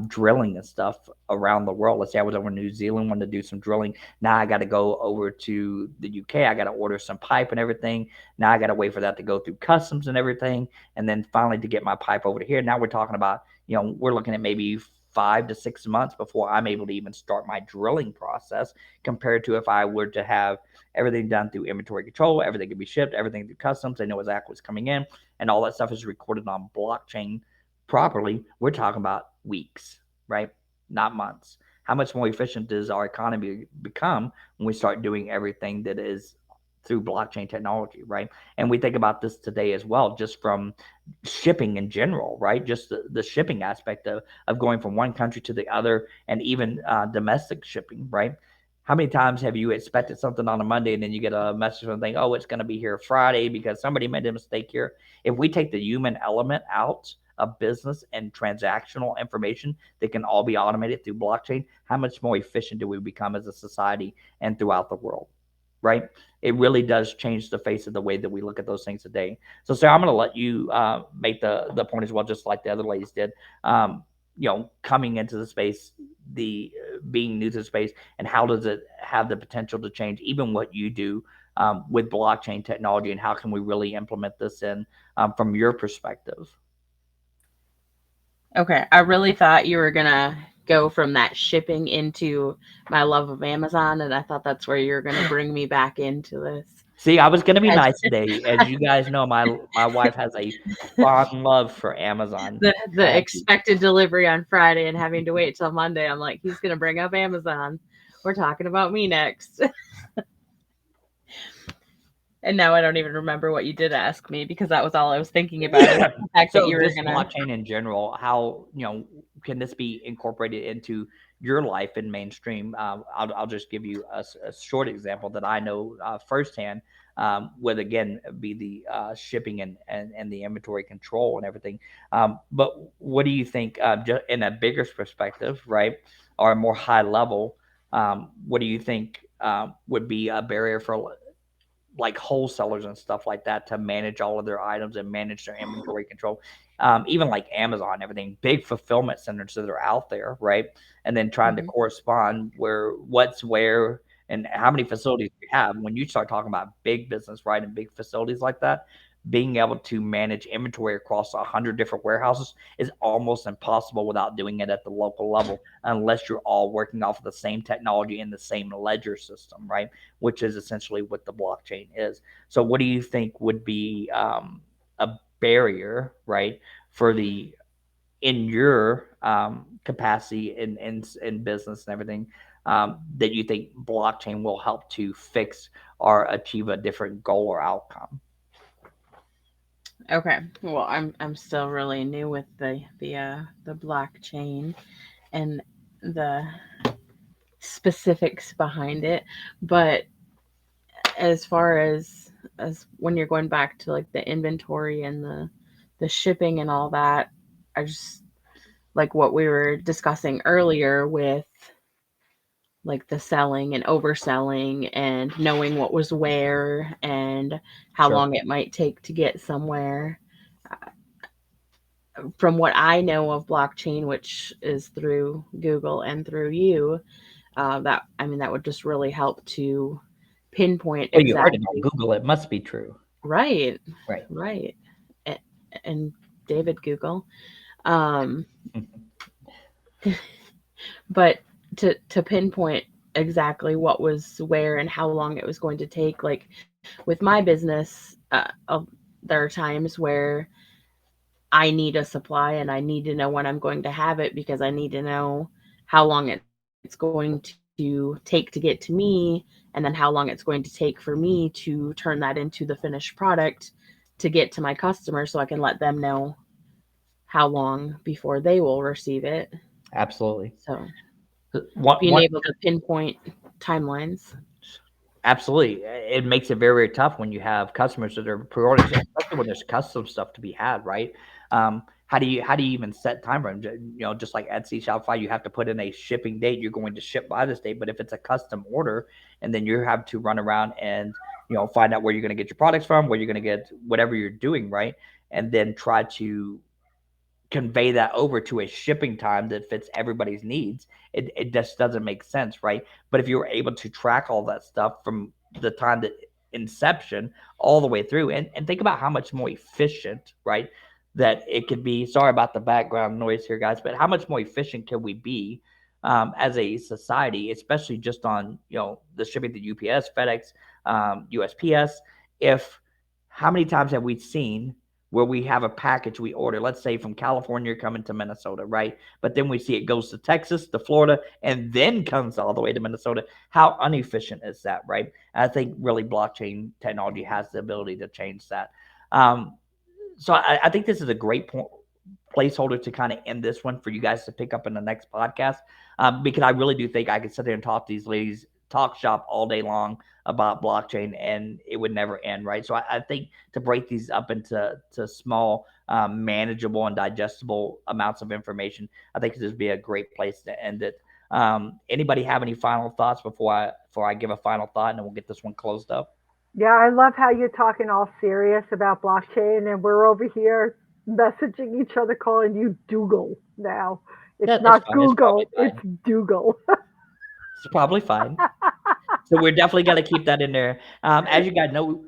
drilling and stuff around the world, let's say I was over in New Zealand, wanted to do some drilling. Now I got to go over to the UK. I got to order some pipe and everything. Now I got to wait for that to go through customs and everything, and then finally to get my pipe over to here. Now we're talking about, we're looking at maybe 5 to 6 months before I'm able to even start my drilling process, compared to if I were to have everything done through inventory control, everything can be shipped, everything through customs. They know exactly what's coming in, and all that stuff is recorded on blockchain properly. We're talking about weeks, right? Not months. How much more efficient does our economy become when we start doing everything that is through blockchain technology, right? And we think about this today as well, just from shipping in general, right? Just the shipping aspect of going from one country to the other, and even domestic shipping, right? How many times have you expected something on a Monday and then you get a message from thing, oh, it's going to be here Friday because somebody made a mistake here? If we take the human element out of business and transactional information that can all be automated through blockchain, how much more efficient do we become as a society and throughout the world? Right? It really does change the face of the way that we look at those things today. So, Sarah, I'm going to let you make the point as well, just like the other ladies did. Coming into the space, the being new to the space, and how does it have the potential to change even what you do with blockchain technology, and how can we really implement this in from your perspective? Okay, I really thought you were gonna go from that shipping into my love of Amazon, and I thought that's where you're gonna bring me back into this. See, I was going to be As nice today. As you guys know, my wife has a fond love for Amazon. the expected delivery on Friday and having to wait till Monday, I'm like, he's gonna bring up Amazon. We're talking about me next. And now I don't even remember what you did ask me, because that was all I was thinking about, is the fact that So you were just gonna. blockchain in general, how can this be incorporated into your life in mainstream? I'll just give you a short example that I know firsthand. Would again be the shipping and the inventory control and everything. But what do you think, just in a bigger perspective, right, or a more high level? What do you think would be a barrier for like wholesalers and stuff like that to manage all of their items and manage their inventory control? even like Amazon, everything, big fulfillment centers that are out there, right? And then trying to Mhm. correspond what's where and how many facilities you have. When you start talking about big business, right, and big facilities like that, being able to manage inventory across 100 different warehouses is almost impossible without doing it at the local level, unless you're all working off of the same technology in the same ledger system, right? Which is essentially what the blockchain is. So, what do you think would be a barrier, right, for the in your capacity in business and everything, that you think blockchain will help to fix or achieve a different goal or outcome? Okay. Well, I'm still really new with the blockchain and the specifics behind it, but as far as when you're going back to like the inventory and the shipping and all that, I just like what we were discussing earlier with like the selling and overselling and knowing what was where and how Sure. long it might take to get somewhere. From what I know of blockchain, which is through Google and through you, that I mean that would just really help to pinpoint Well, you heard it on exactly. Google. It must be true, Right, right? right. A- And David Google. Um, but to pinpoint exactly what was where and how long it was going to take, like with my business, there are times where I need a supply and I need to know when I'm going to have it because I need to know how long it's going to take to get to me, and then how long it's going to take for me to turn that into the finished product to get to my customer so I can let them know how long before they will receive it. Absolutely. So being One able to pinpoint timelines. Absolutely. It makes it very, very tough when you have customers that are pre-ordering, especially when there's custom stuff to be had, right? How do you even set time frame? Just like Etsy, Shopify, you have to put in a shipping date. You're going to ship by this date. But if it's a custom order, and then you have to run around and find out where you're going to get your products from, where you're going to get whatever you're doing, right? And then try to convey that over to a shipping time that fits everybody's needs, it just doesn't make sense, right? But if you were able to track all that stuff from the time that inception all the way through, and think about how much more efficient, right, that it could be. Sorry about the background noise here, guys, but how much more efficient can we be as a society, especially just on the shipping to UPS, FedEx, USPS? If How many times have we seen where we have a package we order, let's say from California coming to Minnesota, right? But then we see it goes to Texas, to Florida, and then comes all the way to Minnesota. How inefficient is that, right? And I think really blockchain technology has the ability to change that. Um, so I think this is a great placeholder to kind of end this one for you guys to pick up in the next podcast, because I really do think I could sit there and talk to these ladies, talk shop all day long about blockchain, and it would never end, right? So I think to break these up into small, manageable, and digestible amounts of information, I think this would be a great place to end it. Anybody have any final thoughts before I give a final thought, and then we'll get this one closed up? Yeah, I love how you're talking all serious about blockchain, and we're over here messaging each other, calling you Dougal now. It's Yeah, that's not fine. It's probably Google, it's fine. Dougal. It's probably fine. So we're definitely got to keep that in there. As you guys know,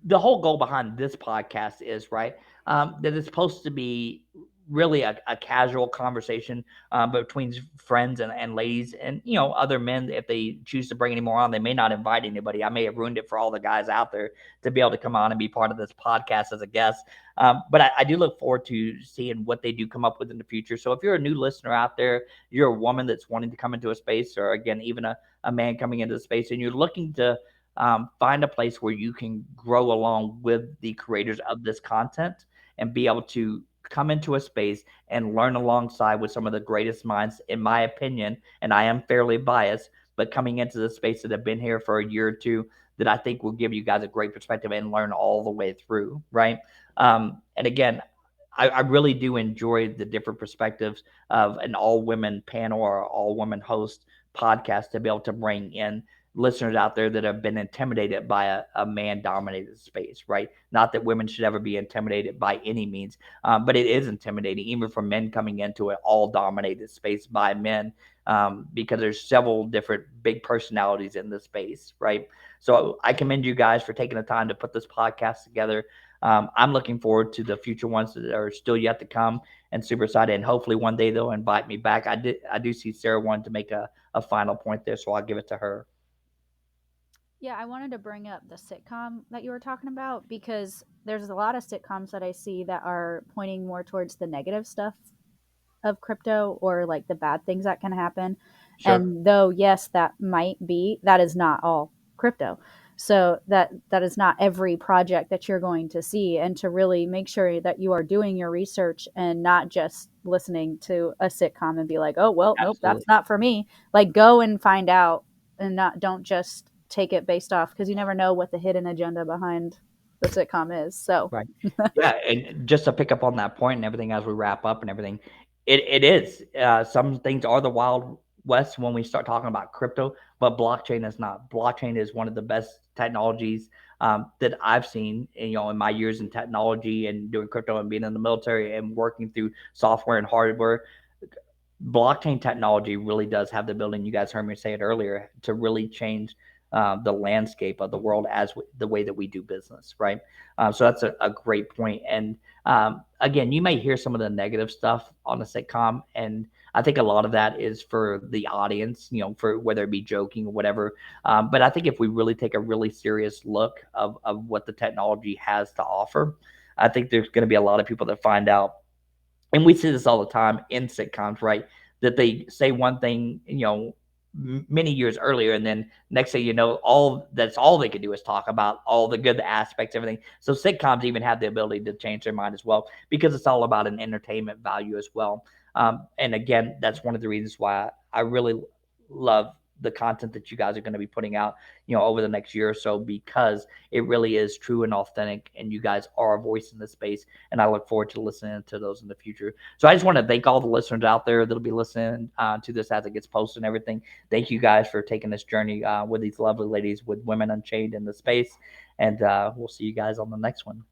the whole goal behind this podcast is right, that it's supposed to be really a casual conversation between friends and ladies, and other men. If they choose to bring any more on, they may not invite anybody. I may have ruined it for all the guys out there to be able to come on and be part of this podcast as a guest. But I do look forward to seeing what they do come up with in the future. So if you're a new listener out there, you're a woman that's wanting to come into a space, or again, even a man coming into the space, and you're looking to find a place where you can grow along with the creators of this content and be able to come into a space and learn alongside with some of the greatest minds, in my opinion. And I am fairly biased, but coming into the space that have been here for a year or two, that I think will give you guys a great perspective and learn all the way through, right? And again, I really do enjoy the different perspectives of an all women panel or all women host podcast to be able to bring in listeners out there that have been intimidated by a man dominated space, right? Not that women should ever be intimidated by any means, but it is intimidating, even for men coming into an all dominated space by men, because there's several different big personalities in this space, right? So I commend you guys for taking the time to put this podcast together. I'm looking forward to the future ones that are still yet to come, and super excited. And hopefully one day they'll invite me back. I do see Sarah wanted to make a final point there, so I'll give it to her. Yeah, I wanted to bring up the sitcom that you were talking about because there's a lot of sitcoms that I see that are pointing more towards the negative stuff of crypto or like the bad things that can happen. Sure. And though yes, that might be, that is not all crypto. So that is not every project that you're going to see, and to really make sure that you are doing your research and not just listening to a sitcom and be like, "Oh, well, nope, Absolutely. that's not for me." Like go and find out, and not don't just take it based off, because you never know what the hidden agenda behind the sitcom is. So, Right. Yeah, and just to pick up on that point and everything as we wrap up and everything, it is. Some things are the wild west when we start talking about crypto, but blockchain is not. Blockchain is one of the best technologies that I've seen, in my years in technology and doing crypto and being in the military and working through software and hardware. Blockchain technology really does have the ability, and you guys heard me say it earlier, to really change the landscape of the world the way that we do business, right? So that's a great point. And again, you may hear some of the negative stuff on the sitcom, and I think a lot of that is for the audience, for whether it be joking or whatever. But I think if we really take a really serious look of what the technology has to offer, I think there's going to be a lot of people that find out, and we see this all the time in sitcoms, right? That they say one thing, many years earlier, and then next thing you know, all they can do is talk about all the good aspects, everything. So sitcoms even have the ability to change their mind as well, because it's all about an entertainment value as well. And again, that's one of the reasons why I really love the content that you guys are going to be putting out, over the next year or so, because it really is true and authentic, and you guys are a voice in this space, and I look forward to listening to those in the future. So I just want to thank all the listeners out there that'll be listening to this as it gets posted and everything. Thank you guys for taking this journey with these lovely ladies with Women Unchained in the space, and we'll see you guys on the next one.